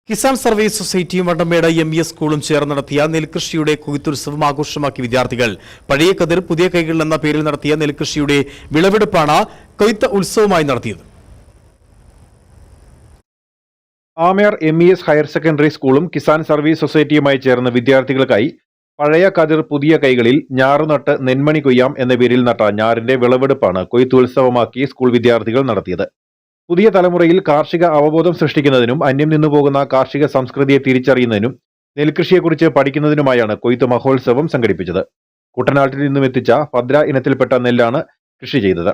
Kisan service സൊസൈറ്റിയും Vandanmedu എം.ഇ.എസ് സ്കൂളും ചേർന്ന് നടത്തിയ നെൽകൃഷിയുടെ കൊയ്ത്തുത്സവം ആഘോഷമാക്കി വിദ്യാർത്ഥികൾ. പഴയ കതിർ പുതിയ കൈകൾ എന്ന പേരിൽ നടത്തിയ നെൽകൃഷിയുടെ വിളവെടുപ്പാണ് കൊയ്ത്ത് ഉത്സവമായി നടത്തിയത്. ആമയാർ എം.ഇ.എസ് ഹയർ സെക്കൻഡറി സ്കൂളും കിസാൻ സർവീസ് സൊസൈറ്റിയുമായി ചേർന്ന് വിദ്യാർത്ഥികൾക്കായി പഴയ കതിർ പുതിയ കൈകളിൽ ഞാറുനട്ട് നെന്മണി കൊയ്യാം എന്ന പേരിൽ നട്ട ഞാറിന്റെ വിളവെടുപ്പാണ് കൊയ്ത്തുത്സവമാക്കി സ്കൂൾ വിദ്യാർത്ഥികൾ നടത്തിയത്. പുതിയ തലമുറയിൽ കാർഷിക അവബോധം സൃഷ്ടിക്കുന്നതിനും അന്യം നിന്നുപോകുന്ന കാർഷിക സംസ്കൃതിയെ തിരിച്ചറിയുന്നതിനും നെൽകൃഷിയെക്കുറിച്ച് പഠിക്കുന്നതിനുമായാണ് കൊയ്ത്ത് മഹോത്സവം സംഘടിപ്പിച്ചത്. കുട്ടനാട്ടിൽ നിന്നും എത്തിച്ച ഭദ്ര ഇനത്തിൽപ്പെട്ട നെല്ലാണ് കൃഷി ചെയ്തത്.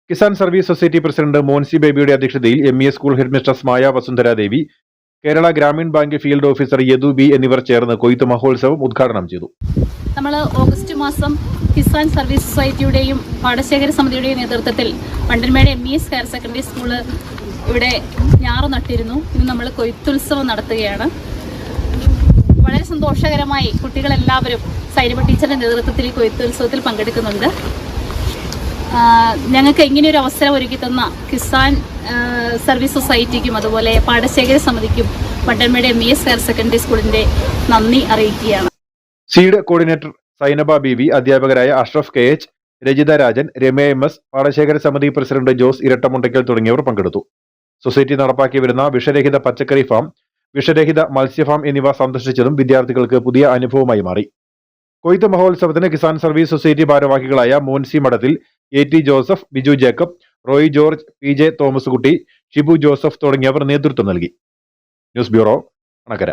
Kisan service society president Monsi ബേബിയുടെ അധ്യക്ഷതയിൽ MES school headmistress Maya Vasundhara Devi, Kerala Grameen bank field officer Yadu B എന്നിവർ ചേർന്ന് കൊയ്ത്ത് മഹോത്സവം ഉദ്ഘാടനം ചെയ്തു. നമ്മൾ ഓഗസ്റ്റ് മാസം കിസാൻ സർവീസ് സൊസൈറ്റിയുടെയും പാടശേഖര സമിതിയുടെയും നേതൃത്വത്തിൽ വണ്ടൻമേട് എം.ഇ.എസ് ഹയർ സെക്കൻഡറി സ്കൂള് ഇവിടെ ഞാറ് നട്ടിരുന്നു. ഇന്ന് നമ്മൾ കൊയ്ത്തുത്സവം നടത്തുകയാണ്. വളരെ സന്തോഷകരമായി കുട്ടികളെല്ലാവരും സൈനിക ടീച്ചറുടെ നേതൃത്വത്തിൽ ഈ കൊയ്ത്തുത്സവത്തിൽ പങ്കെടുക്കുന്നുണ്ട്. ഞങ്ങൾക്ക് ഇങ്ങനെയൊരു അവസരം ഒരുക്കി തന്ന കിസാൻ സർവീസ് സൊസൈറ്റിക്കും അതുപോലെ പാടശേഖര സമിതിക്കും വണ്ടൻമേട് എം.ഇ.എസ് ഹയർ സെക്കൻഡറി സ്കൂളിന്റെ നന്ദി അറിയിക്കുകയാണ്. സീഡ് കോർഡിനേറ്റർ സൈനബ ബീവി, അധ്യാപകരായ അഷ്റഫ് കെ.എച്ച്, രജിത രാജൻ, രമ്യ എം.എസ്, പാടശേഖര സമിതി പ്രസിഡന്റ് ജോസ് ഇരട്ടമുണ്ടയ്ക്കൽ തുടങ്ങിയവർ പങ്കെടുത്തു. സൊസൈറ്റി നടപ്പാക്കി വരുന്ന വിഷരഹിത പച്ചക്കറി ഫാം, വിഷരഹിത മത്സ്യഫാം എന്നിവ സന്ദർശിച്ചതും വിദ്യാർത്ഥികൾക്ക് പുതിയ അനുഭവമായി മാറി. കൊയ്ത്ത് മഹോത്സവത്തിന് കിസാൻ സർവീസ് സൊസൈറ്റി ഭാരവാഹികളായ Monsi Madathil, AT. Joseph, Biju Jacob, Roy George, PJ. Thomas Kutty, Shibu Joseph തുടങ്ങിയവർ നേതൃത്വം നൽകി. News bureau, Anakkara.